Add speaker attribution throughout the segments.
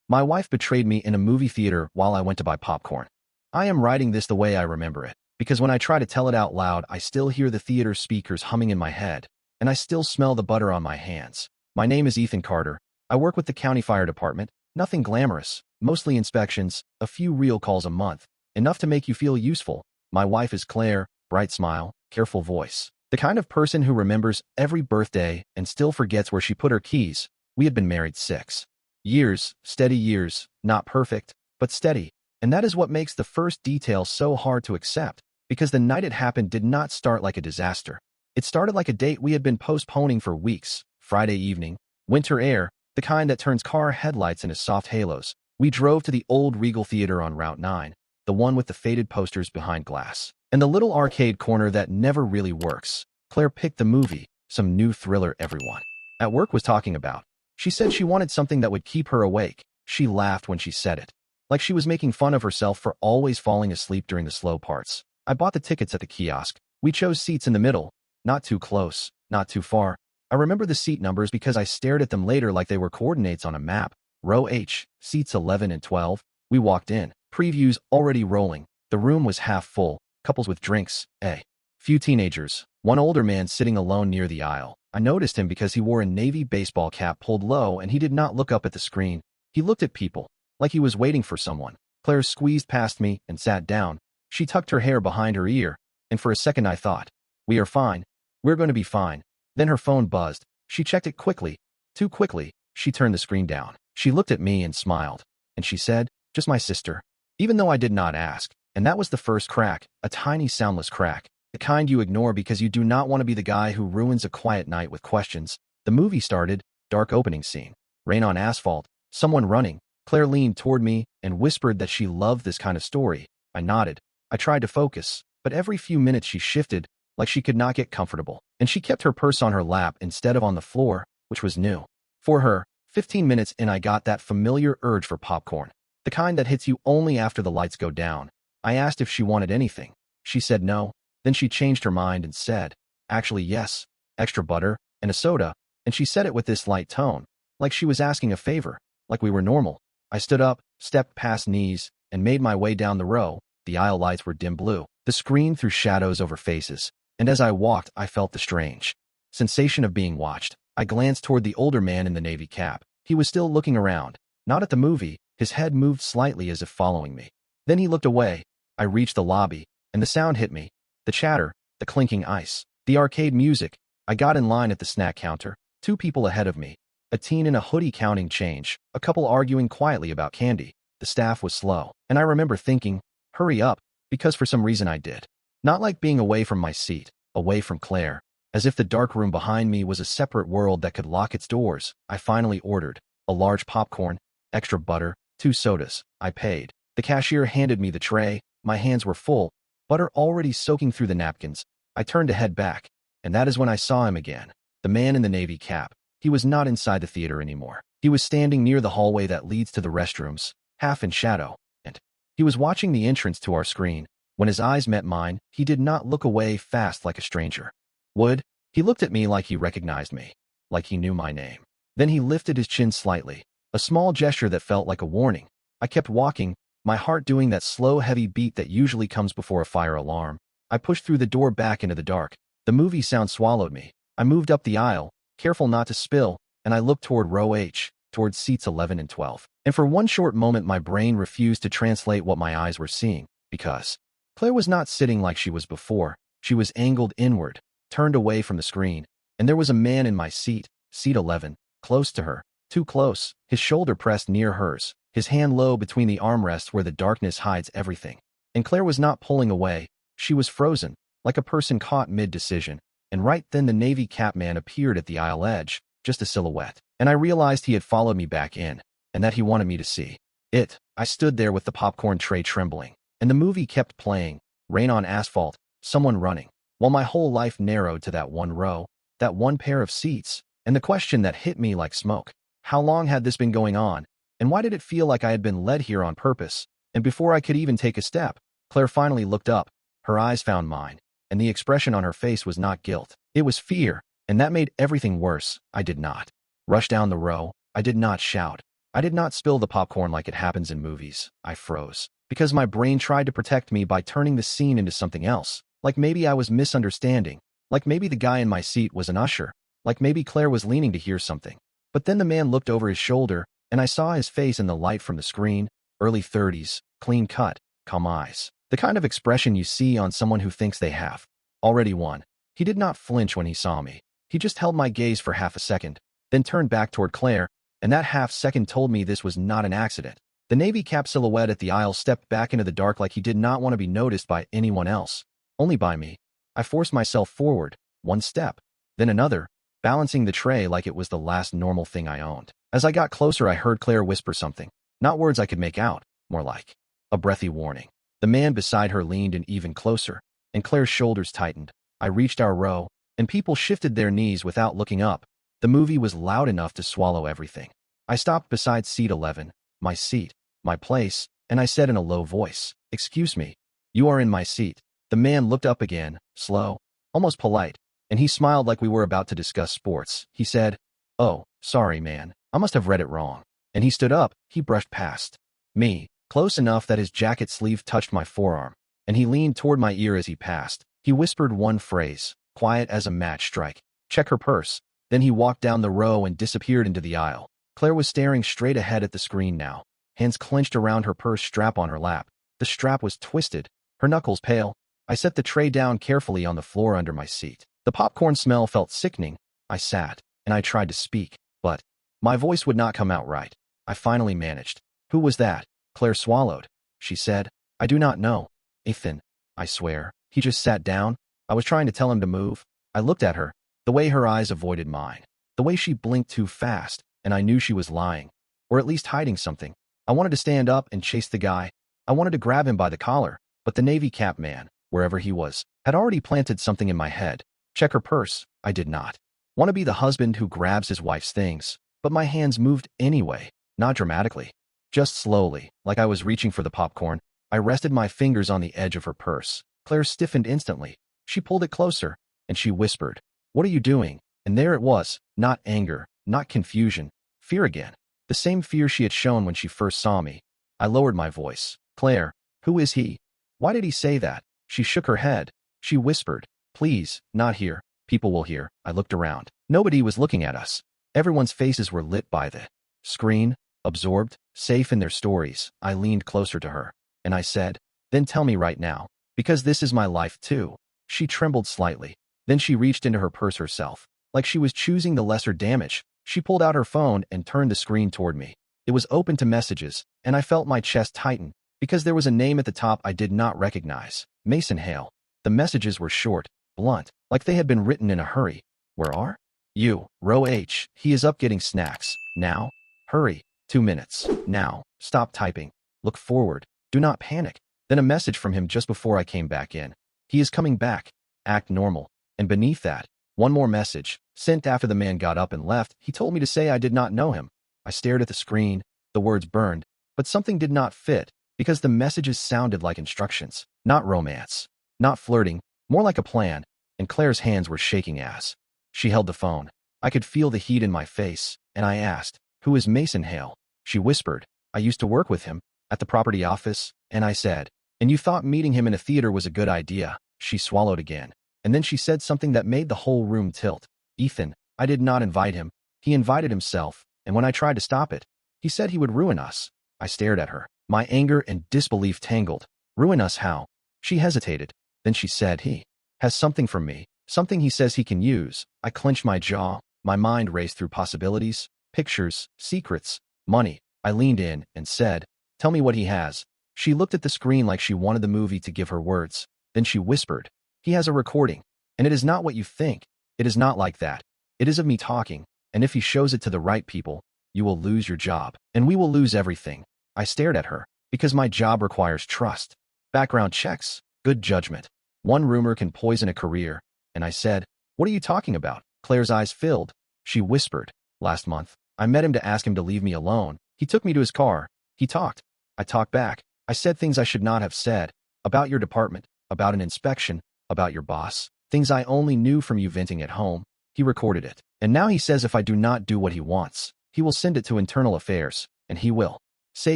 Speaker 1: My wife betrayed me in a movie theater while I went to buy popcorn. I am writing this the way I remember it, because when I try to tell it out loud, I still hear the theater speakers humming in my head, and I still smell the butter on my hands. My name is Ethan Carter. I work with the county fire department. Nothing glamorous, mostly inspections, a few real calls a month, enough to make you feel useful. My wife is Claire, bright smile, careful voice. The kind of person who remembers every birthday and still forgets where she put her keys. We had been married 6 years, steady years, not perfect, but steady. And that is what makes the first detail so hard to accept, because the night it happened did not start like a disaster. It started like a date we had been postponing for weeks. Friday evening, winter air, the kind that turns car headlights into soft halos. We drove to the old Regal Theater on Route 9, the one with the faded posters behind glass, and the little arcade corner that never really works. Claire picked the movie, some new thriller everyone at work was talking about. She said she wanted something that would keep her awake. She laughed when she said it, like she was making fun of herself for always falling asleep during the slow parts. I bought the tickets at the kiosk. We chose seats in the middle, not too close, not too far. I remember the seat numbers because I stared at them later like they were coordinates on a map. Row H, seats 11 and 12. We walked in, previews already rolling. The room was half full, couples with drinks, a few teenagers, one older man sitting alone near the aisle. I noticed him because he wore a navy baseball cap pulled low and he did not look up at the screen. He looked at people, like he was waiting for someone. Claire squeezed past me and sat down. She tucked her hair behind her ear, and for a second I thought, we are fine. We're going to be fine. Then her phone buzzed. She checked it quickly. Too quickly. She turned the screen down. She looked at me and smiled, and she said, just my sister. Even though I did not ask, and that was the first crack, a tiny soundless crack. The kind you ignore because you do not want to be the guy who ruins a quiet night with questions. The movie started, dark opening scene. Rain on asphalt, someone running. Claire leaned toward me and whispered that she loved this kind of story. I nodded. I tried to focus, but every few minutes she shifted, like she could not get comfortable. And she kept her purse on her lap instead of on the floor, which was new. For her, 15 minutes in I got that familiar urge for popcorn. The kind that hits you only after the lights go down. I asked if she wanted anything. She said no. Then she changed her mind and said, actually yes, extra butter, and a soda, and she said it with this light tone, like she was asking a favor, like we were normal. I stood up, stepped past knees, and made my way down the row. The aisle lights were dim blue. The screen threw shadows over faces, and as I walked, I felt the strange sensation of being watched. I glanced toward the older man in the navy cap. He was still looking around, not at the movie. His head moved slightly as if following me. Then he looked away. I reached the lobby, and the sound hit me. The chatter, the clinking ice, the arcade music. I got in line at the snack counter, 2 people ahead of me. A teen in a hoodie counting change, a couple arguing quietly about candy. The staff was slow, and I remember thinking, hurry up, because for some reason I did. Not like being away from my seat, away from Claire, as if the dark room behind me was a separate world that could lock its doors. I finally ordered a large popcorn, extra butter, 2 sodas. I paid. The cashier handed me the tray. My hands were full, butter already soaking through the napkins. I turned to head back, and that is when I saw him again. The man in the navy cap. He was not inside the theater anymore. He was standing near the hallway that leads to the restrooms, half in shadow, and he was watching the entrance to our screen. When his eyes met mine, he did not look away fast like a stranger would. He looked at me like he recognized me, like he knew my name. Then he lifted his chin slightly, a small gesture that felt like a warning. I kept walking, my heart doing that slow, heavy beat that usually comes before a fire alarm. I pushed through the door back into the dark. The movie sound swallowed me. I moved up the aisle, careful not to spill, and I looked toward row H, toward seats 11 and 12. And for one short moment my brain refused to translate what my eyes were seeing, because Claire was not sitting like she was before. She was angled inward, turned away from the screen, and there was a man in my seat, seat 11, close to her, too close, his shoulder pressed near hers, his hand low between the armrests where the darkness hides everything. And Claire was not pulling away. She was frozen, like a person caught mid-decision. And right then the navy cap man appeared at the aisle edge, just a silhouette. And I realized he had followed me back in, and that he wanted me to see it. I stood there with the popcorn tray trembling, and the movie kept playing, rain on asphalt, someone running, while my whole life narrowed to that one row, that one pair of seats, and the question that hit me like smoke. How long had this been going on? And why did it feel like I had been led here on purpose? And before I could even take a step, Claire finally looked up. Her eyes found mine, and the expression on her face was not guilt. It was fear, and that made everything worse. I did not rush down the row. I did not shout. I did not spill the popcorn like it happens in movies. I froze. Because my brain tried to protect me by turning the scene into something else. Like maybe I was misunderstanding. Like maybe the guy in my seat was an usher. Like maybe Claire was leaning to hear something. But then the man looked over his shoulder, and I saw his face in the light from the screen. Early 30s, clean cut, calm eyes. The kind of expression you see on someone who thinks they have already won. He did not flinch when he saw me. He just held my gaze for half a second, then turned back toward Claire, and that half second told me this was not an accident. The navy cap silhouette at the aisle stepped back into the dark like he did not want to be noticed by anyone else, only by me. I forced myself forward, one step, then another, balancing the tray like it was the last normal thing I owned. As I got closer, I heard Claire whisper something, not words I could make out, more like a breathy warning. The man beside her leaned in even closer, and Claire's shoulders tightened. I reached our row, and people shifted their knees without looking up. The movie was loud enough to swallow everything. I stopped beside seat 11, my seat, my place, and I said in a low voice, "Excuse me, you are in my seat." The man looked up again, slow, almost polite, and he smiled like we were about to discuss sports. He said, "Oh, sorry, man, I must have read it wrong." And he stood up. He brushed past me, close enough that his jacket sleeve touched my forearm, and he leaned toward my ear as he passed. He whispered one phrase, quiet as a match strike, "Check her purse." Then he walked down the row and disappeared into the aisle. Claire was staring straight ahead at the screen now, hands clenched around her purse strap on her lap. The strap was twisted, her knuckles pale. I set the tray down carefully on the floor under my seat. The popcorn smell felt sickening. I sat, and I tried to speak, but my voice would not come out right. I finally managed. "Who was that?" Claire swallowed. She said, "I do not know. Ethan, I swear. He just sat down." I was trying to tell him to move. I looked at her, the way her eyes avoided mine, the way she blinked too fast, and I knew she was lying, or at least hiding something. I wanted to stand up and chase the guy. I wanted to grab him by the collar, but the navy cap man, wherever he was, had already planted something in my head. Check her purse. I did not want to be the husband who grabs his wife's things, but my hands moved anyway, not dramatically, just slowly, like I was reaching for the popcorn. I rested my fingers on the edge of her purse. Claire stiffened instantly. She pulled it closer, and she whispered, "What are you doing?" And there it was, not anger, not confusion, fear again. The same fear she had shown when she first saw me. I lowered my voice. "Claire, who is he? Why did he say that?" She shook her head. She whispered, "Please, not here. People will hear." I looked around. Nobody was looking at us. Everyone's faces were lit by the screen, absorbed, safe in their stories. I leaned closer to her, and I said, "Then tell me right now, because this is my life too." She trembled slightly. Then she reached into her purse herself, like she was choosing the lesser damage. She pulled out her phone and turned the screen toward me. It was open to messages, and I felt my chest tighten, because there was a name at the top I did not recognize, Mason Hale. The messages were short, blunt, like they had been written in a hurry. "Where are you? Row H. He is up getting snacks. Now. Hurry. 2 minutes. Now. Stop typing. Look forward. Do not panic." Then a message from him just before I came back in. "He is coming back. Act normal." And beneath that, one more message, sent after the man got up and left. He told me to say I did not know him. I stared at the screen. The words burned, but something did not fit, because the messages sounded like instructions. Not romance. Not flirting. More like a plan. And Claire's hands were shaking as she held the phone. I could feel the heat in my face, and I asked, "Who is Mason Hale?" She whispered, "I used to work with him at the property office." And I said, "And you thought meeting him in a theater was a good idea?" She swallowed again. And then she said something that made the whole room tilt. "Ethan, I did not invite him. He invited himself, and when I tried to stop it, he said he would ruin us." I stared at her. My anger and disbelief tangled. "Ruin us how?" She hesitated. Then she said, "He has something from me, something he says he can use." I clenched my jaw. My mind raced through possibilities, pictures, secrets, money. I leaned in and said, "Tell me what he has." She looked at the screen like she wanted the movie to give her words. Then she whispered, "He has a recording, and it is not what you think. It is not like that. It is of me talking, and if he shows it to the right people, you will lose your job, and we will lose everything." I stared at her, because my job requires trust, background checks, good judgment. One rumor can poison a career, and I said, "What are you talking about?" Claire's eyes filled. She whispered, "Last month, I met him to ask him to leave me alone. He took me to his car. He talked. I talked back. I said things I should not have said, about your department, about an inspection, about your boss, things I only knew from you venting at home." He recorded it. And now he says if I do not do what he wants, he will send it to internal affairs. and he will. Say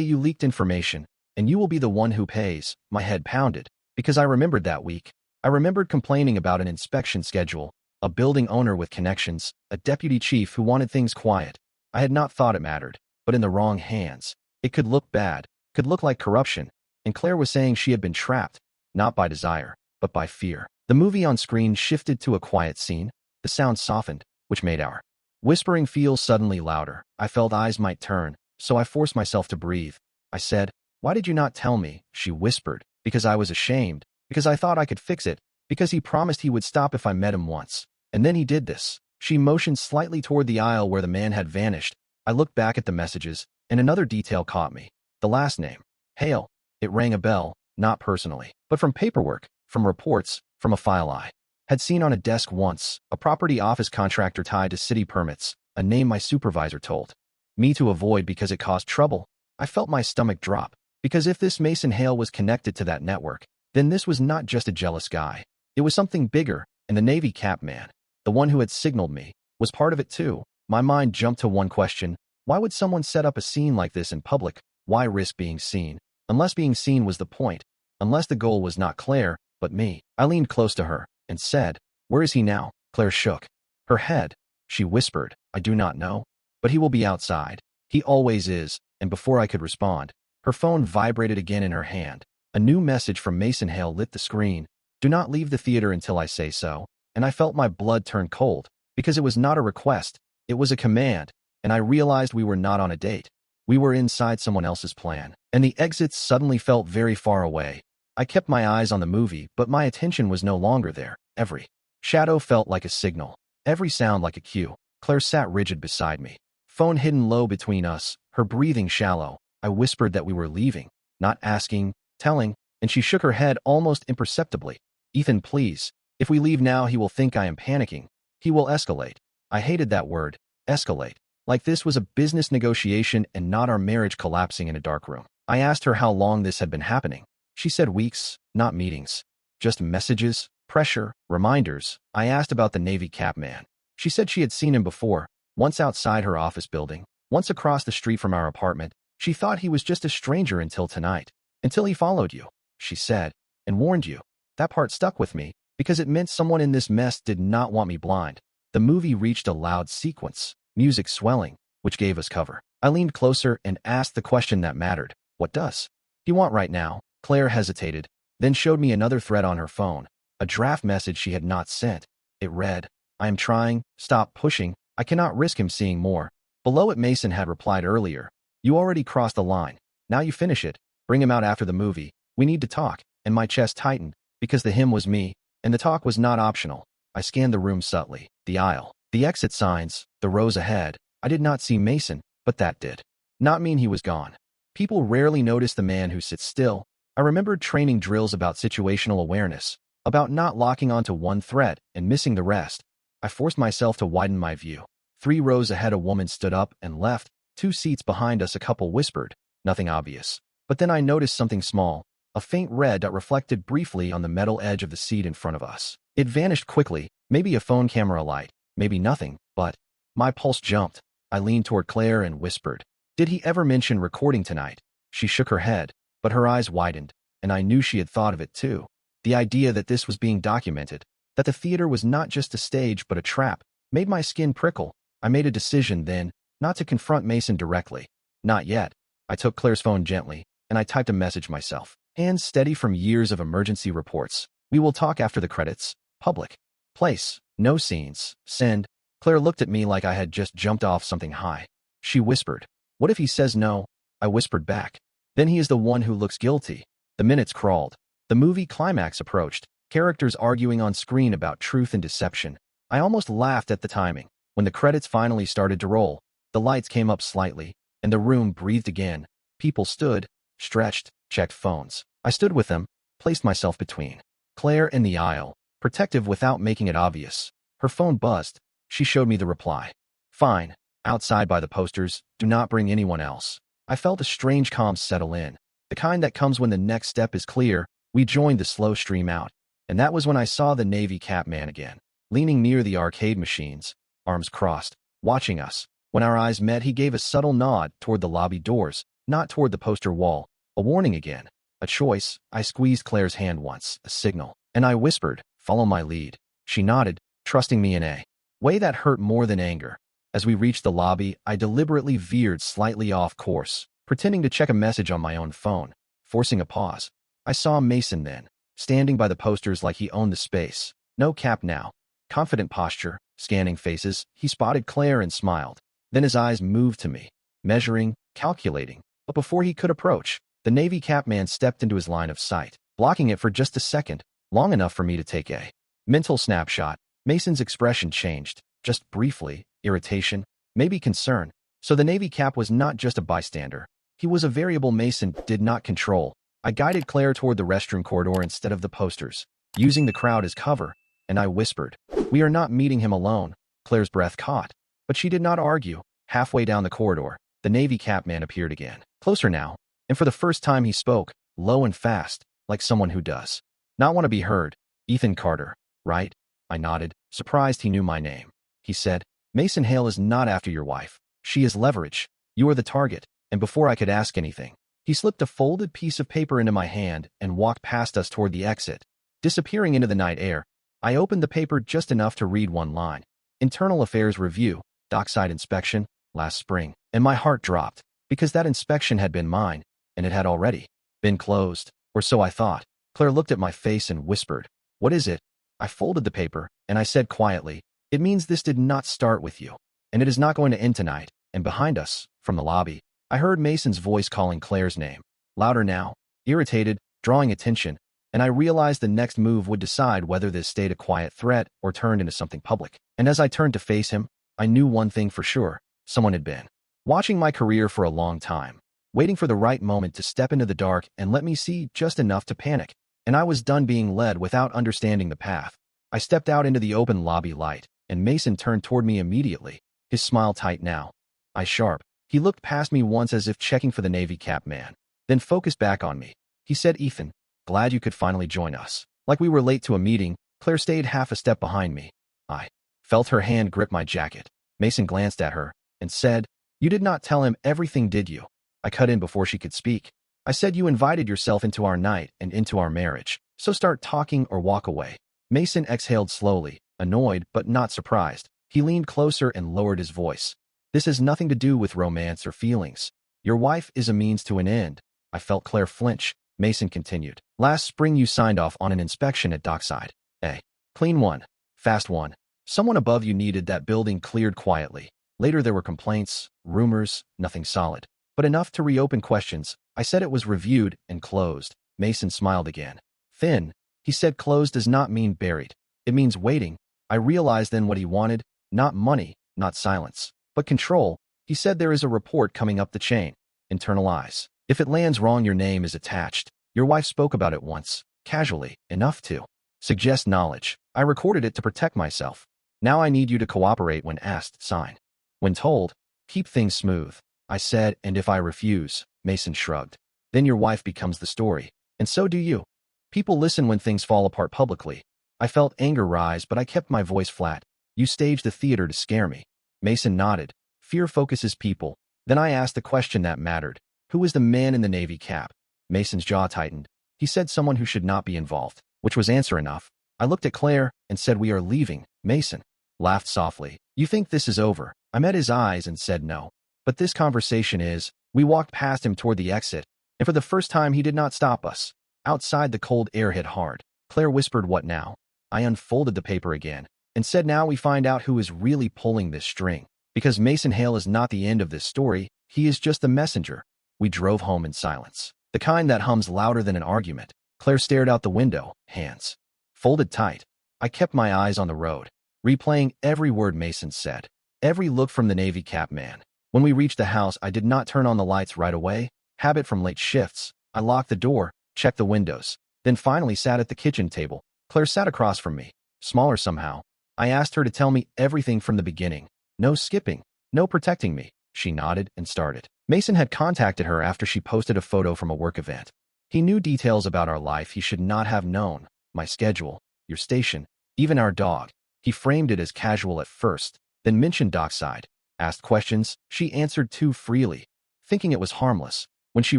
Speaker 1: you leaked information, and you will be the one who pays. My head pounded, because I remembered that week. I remembered complaining about an inspection schedule, a building owner with connections, a deputy chief who wanted things quiet. I had not thought it mattered, but in the wrong hands. It could look bad, could look like corruption, and Claire was saying she had been trapped, not by desire, but by fear. The movie on screen shifted to a quiet scene. The sound softened, which made our whispering feel suddenly louder. I felt eyes might turn, so I forced myself to breathe. I said, "Why did you not tell me?" She whispered. "Because I was ashamed, because I thought I could fix it, because he promised he would stop if I met him once. And then he did this." She motioned slightly toward the aisle where the man had vanished. I looked back at the messages, and another detail caught me. The last name, Hale. It rang a bell, not personally, but from paperwork, from reports, from a file I had seen on a desk once, a property office contractor tied to city permits, a name my supervisor told me to avoid because it caused trouble. I felt my stomach drop, because if this Mason Hale was connected to that network, then this was not just a jealous guy. It was something bigger, and the Navy cap man, the one who had signaled me, was part of it too. My mind jumped to one question: why would someone set up a scene like this in public? Why risk being seen? Unless being seen was the point, unless the goal was not Claire, but me. I leaned close to her and said, "Where is he now?" Claire shook her head. She whispered, "I do not know, but he will be outside. He always is." And before I could respond, her phone vibrated again in her hand. A new message from Mason Hale lit the screen. "Do not leave the theater until I say so." And I felt my blood turn cold, because it was not a request, it was a command, and I realized we were not on a date. We were inside someone else's plan, and the exits suddenly felt very far away. I kept my eyes on the movie, but my attention was no longer there. Every shadow felt like a signal, every sound like a cue. Claire sat rigid beside me, phone hidden low between us, her breathing shallow. I whispered that we were leaving, not asking, telling, and she shook her head almost imperceptibly. "Ethan, please. If we leave now, he will think I am panicking. He will escalate." I hated that word, escalate. Like this was a business negotiation and not our marriage collapsing in a dark room. I asked her how long this had been happening. She said weeks, not meetings. Just messages, pressure, reminders. I asked about the Navy cap man. She said she had seen him before, once outside her office building, once across the street from our apartment. She thought he was just a stranger until tonight. "Until he followed you," she said, "and warned you." That part stuck with me, because it meant someone in this mess did not want me blind. The movie reached a loud sequence, music swelling, which gave us cover. I leaned closer and asked the question that mattered. "What does he want right now?" Claire hesitated, then showed me another thread on her phone, a draft message she had not sent. It read, "I am trying, stop pushing, I cannot risk him seeing more." Below it, Mason had replied earlier, "You already crossed the line. Now you finish it. Bring him out after the movie. We need to talk." And my chest tightened, because the him was me, and the talk was not optional. I scanned the room subtly, the aisle, the exit signs, the rows ahead. I did not see Mason, but that did not mean he was gone. People rarely notice the man who sits still. I remembered training drills about situational awareness, about not locking onto one thread and missing the rest. I forced myself to widen my view. 3 rows ahead, a woman stood up and left. 2 seats behind us, a couple whispered. Nothing obvious. But then I noticed something small, a faint red dot reflected briefly on the metal edge of the seat in front of us. It vanished quickly, maybe a phone camera light, maybe nothing, but my pulse jumped. I leaned toward Claire and whispered, "Did he ever mention recording tonight?" She shook her head, but her eyes widened, and I knew she had thought of it too. The idea that this was being documented, that the theater was not just a stage but a trap, made my skin prickle. I made a decision then, not to confront Mason directly. Not yet. I took Claire's phone gently, and I typed a message myself. Hands steady from years of emergency reports. "We will talk after the credits. Public place. No scenes. Send." Claire looked at me like I had just jumped off something high. She whispered, "What if he says no?" I whispered back, "Then he is the one who looks guilty." The minutes crawled. The movie climax approached, characters arguing on screen about truth and deception. I almost laughed at the timing. When the credits finally started to roll, the lights came up slightly, and the room breathed again. People stood, stretched, checked phones. I stood with them, placed myself between Claire and the aisle, protective without making it obvious. Her phone buzzed. She showed me the reply. "Fine. Outside by the posters. Do not bring anyone else." I felt a strange calm settle in, the kind that comes when the next step is clear. We joined the slow stream out, and that was when I saw the Navy cap man again, leaning near the arcade machines, arms crossed, watching us. When our eyes met, he gave a subtle nod toward the lobby doors, not toward the poster wall. A warning again. A choice. I squeezed Claire's hand once, a signal, and I whispered, "Follow my lead." She nodded, trusting me in a way that hurt more than anger. As we reached the lobby, I deliberately veered slightly off course, pretending to check a message on my own phone, forcing a pause. I saw Mason then, standing by the posters like he owned the space. No cap now. Confident posture, scanning faces, he spotted Claire and smiled. Then his eyes moved to me, measuring, calculating. But before he could approach, the Navy cap man stepped into his line of sight, blocking it for just a second, long enough for me to take a mental snapshot. Mason's expression changed, just briefly, irritation, maybe concern. So the Navy cap was not just a bystander. He was a variable Mason did not control. I guided Claire toward the restroom corridor instead of the posters, using the crowd as cover, and I whispered, "We are not meeting him alone." Claire's breath caught, but she did not argue. Halfway down the corridor, the Navy cap man appeared again, closer now, and for the first time he spoke, low and fast, like someone who does not want to be heard. "Ethan Carter, right?" I nodded, surprised he knew my name. He said, "Mason Hale is not after your wife. She is leverage. You are the target." And before I could ask anything, he slipped a folded piece of paper into my hand and walked past us toward the exit, disappearing into the night air. I opened the paper just enough to read one line. Internal Affairs Review, Dockside Inspection, last spring. And my heart dropped, because that inspection had been mine, and it had already been closed, or so I thought. Claire looked at my face and whispered, "What is it?" I folded the paper, and I said quietly, "It means this did not start with you, and it is not going to end tonight." And behind us, from the lobby, I heard Mason's voice calling Claire's name, louder now, irritated, drawing attention, and I realized the next move would decide whether this stayed a quiet threat or turned into something public. And as I turned to face him, I knew one thing for sure. Someone had been watching my career for a long time, waiting for the right moment to step into the dark and let me see just enough to panic. And I was done being led without understanding the path. I stepped out into the open lobby light, and Mason turned toward me immediately, his smile tight now, eyes sharp. He looked past me once as if checking for the Navy cap man, then focused back on me. He said, "Ethan, glad you could finally join us." Like we were late to a meeting, Claire stayed half a step behind me. I felt her hand grip my jacket. Mason glanced at her and said, "You did not tell him everything, did you?" I cut in before she could speak. "I said you invited yourself into our night and into our marriage, so start talking or walk away." Mason exhaled slowly, annoyed but not surprised. He leaned closer and lowered his voice. "This has nothing to do with romance or feelings. Your wife is a means to an end." I felt Claire flinch. Mason continued, "Last spring you signed off on an inspection at Dockside. A clean one, fast one. Someone above you needed that building cleared quietly. Later there were complaints, rumors, nothing solid, but enough to reopen questions. I said it was reviewed and closed." Mason smiled again. "Thin." He said, "Closed does not mean buried. It means waiting." I realized then what he wanted, not money, not silence, but control. He said, "There is a report coming up the chain. Internalize. If it lands wrong, your name is attached. Your wife spoke about it once, casually, enough to suggest knowledge. I recorded it to protect myself. Now I need you to cooperate when asked, sign. When told, keep things smooth." I said, "And if I refuse?" Mason shrugged. "Then your wife becomes the story, and so do you. People listen when things fall apart publicly." I felt anger rise, but I kept my voice flat. "You staged the theater to scare me." Mason nodded. "Fear focuses people." Then I asked the question that mattered. "Who was the man in the Navy cap?" Mason's jaw tightened. He said, "Someone who should not be involved," which was answer enough. I looked at Claire and said, "We are leaving." Mason laughed softly. "You think this is over?" I met his eyes and said, "No. But this conversation is." We walked past him toward the exit, and for the first time he did not stop us. Outside, the cold air hit hard. Claire whispered, "What now?" I unfolded the paper again and said, "Now we find out who is really pulling this string. Because Mason Hale is not the end of this story, he is just the messenger." We drove home in silence, the kind that hums louder than an argument. Claire stared out the window, hands folded tight. I kept my eyes on the road, replaying every word Mason said, every look from the Navy cap man. When we reached the house, I did not turn on the lights right away, habit from late shifts. I locked the door, checked the windows, then finally sat at the kitchen table. Claire sat across from me, smaller somehow. I asked her to tell me everything from the beginning. No skipping, no protecting me. She nodded and started. Mason had contacted her after she posted a photo from a work event. He knew details about our life he should not have known. My schedule, your station, even our dog. He framed it as casual at first, then mentioned Dockside. asked questions she answered too freely, thinking it was harmless. When she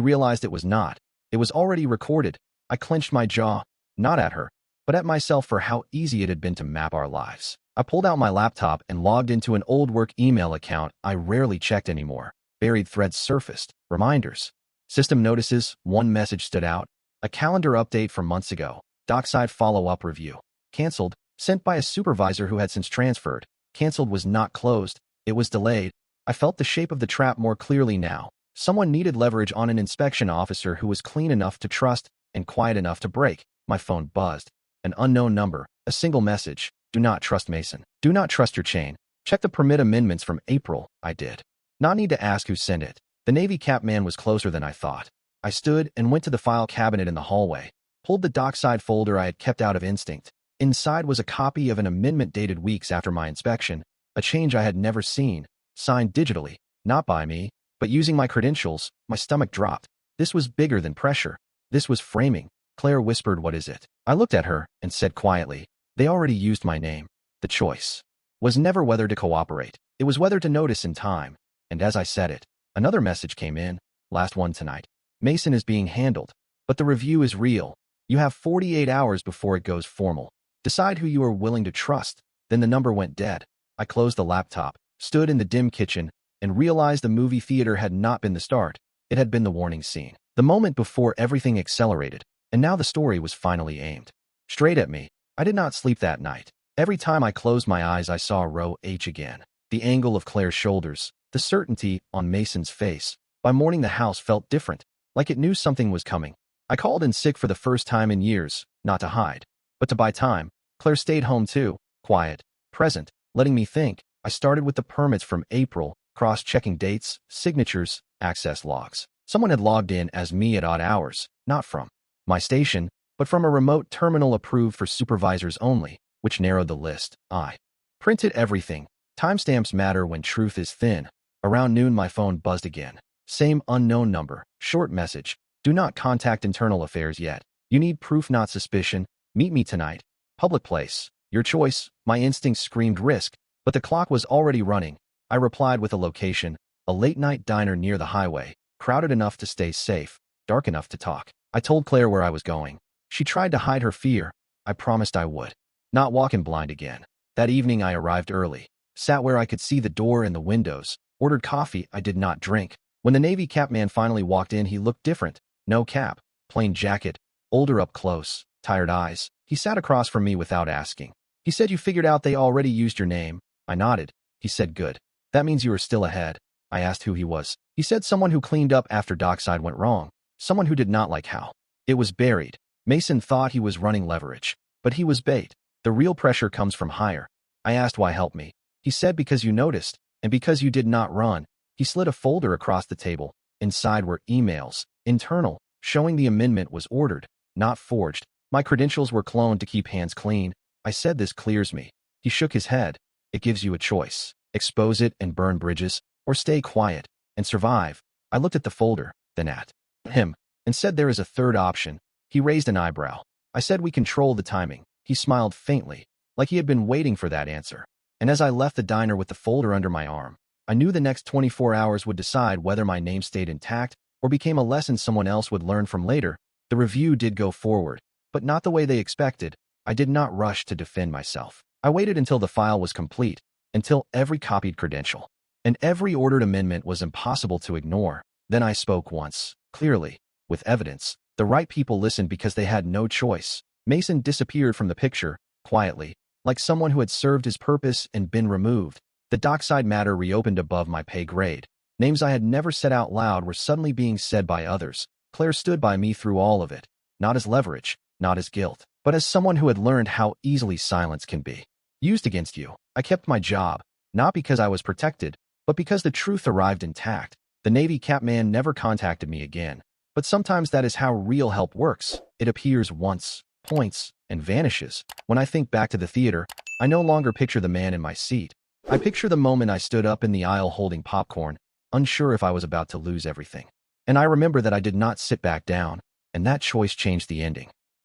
Speaker 1: realized it was not, it was already recorded. I clenched my jaw, not at her, but at myself for how easy it had been to map our lives. I pulled out my laptop and logged into an old work email account I rarely checked anymore. Buried threads surfaced. Reminders. System notices. One message stood out. A calendar update from months ago. Dockside follow-up review. Cancelled. Sent by a supervisor who had since transferred. Cancelled was not closed. It was delayed. I felt the shape of the trap more clearly now. Someone needed leverage on an inspection officer who was clean enough to trust and quiet enough to break. My phone buzzed. An unknown number. A single message. Do not trust Mason. Do not trust your chain. Check the permit amendments from April. I did. Not need to ask who sent it. The Navy cap man was closer than I thought. I stood and went to the file cabinet in the hallway. Pulled the dockside folder I had kept out of instinct. Inside was a copy of an amendment dated weeks after my inspection. A change I had never seen. Signed digitally. Not by me, but using my credentials. My stomach dropped. This was bigger than pressure. This was framing. Claire whispered, "What is it?" I looked at her and said quietly, "They already used my name." The choice was never whether to cooperate. It was whether to notice in time. And as I said it, another message came in. Last one tonight. Mason is being handled, but the review is real. You have 48 hours before it goes formal. Decide who you are willing to trust. Then the number went dead. I closed the laptop, stood in the dim kitchen, and realized the movie theater had not been the start. It had been the warning scene. The moment before everything accelerated, and now the story was finally aimed straight at me. I did not sleep that night. Every time I closed my eyes, I saw row H again. The angle of Claire's shoulders, the certainty on Mason's face. By morning, the house felt different, like it knew something was coming. I called in sick for the first time in years, not to hide, but to buy time. Claire stayed home too, quiet, present, letting me think. I started with the permits from April, cross-checking dates, signatures, access logs. Someone had logged in as me at odd hours, not from my station, but from a remote terminal approved for supervisors only, which narrowed the list. I printed everything. Timestamps matter when truth is thin. Around noon, my phone buzzed again. Same unknown number. Short message. Do not contact internal affairs yet. You need proof, not suspicion. Meet me tonight. Public place. Your choice. My instincts screamed risk, but the clock was already running. I replied with a location, a late-night diner near the highway, crowded enough to stay safe, dark enough to talk. I told Claire where I was going. She tried to hide her fear. I promised I would not walk in blind again. That evening, I arrived early, sat where I could see the door and the windows, ordered coffee I did not drink. When the Navy cap man finally walked in, he looked different. No cap, plain jacket, older up close, tired eyes. He sat across from me without asking. He said, "You figured out they already used your name." I nodded. He said, "Good. That means you are still ahead." I asked who he was. He said someone who cleaned up after Dockside went wrong. Someone who did not like how it was buried. Mason thought he was running leverage, but he was bait. The real pressure comes from higher. I asked why help me. He said, "Because you noticed, and because you did not run." He slid a folder across the table. Inside were emails, internal, showing the amendment was ordered, not forged. My credentials were cloned to keep hands clean. I said, "This clears me." He shook his head. "It gives you a choice. Expose it and burn bridges, or stay quiet and survive." I looked at the folder, then at him, and said, "There is a third option." He raised an eyebrow. I said, "We control the timing." He smiled faintly, like he had been waiting for that answer. And as I left the diner with the folder under my arm, I knew the next 24 hours would decide whether my name stayed intact or became a lesson someone else would learn from later. The review did go forward, but not the way they expected. I did not rush to defend myself. I waited until the file was complete, until every copied credential and every ordered amendment was impossible to ignore. Then I spoke once, clearly, with evidence. The right people listened because they had no choice. Mason disappeared from the picture, quietly, like someone who had served his purpose and been removed. The dockside matter reopened above my pay grade. Names I had never said out loud were suddenly being said by others. Claire stood by me through all of it, not as leverage, not as guilt, but as someone who had learned how easily silence can be used against you. I kept my job, not because I was protected, but because the truth arrived intact. The Navy cap man never contacted me again. But sometimes that is how real help works. It appears once, points, and vanishes. When I think back to the theater, I no longer picture the man in my seat. I picture the moment I stood up in the aisle holding popcorn, unsure if I was about to lose everything. And I remember that I did not sit back down, and that choice changed the ending.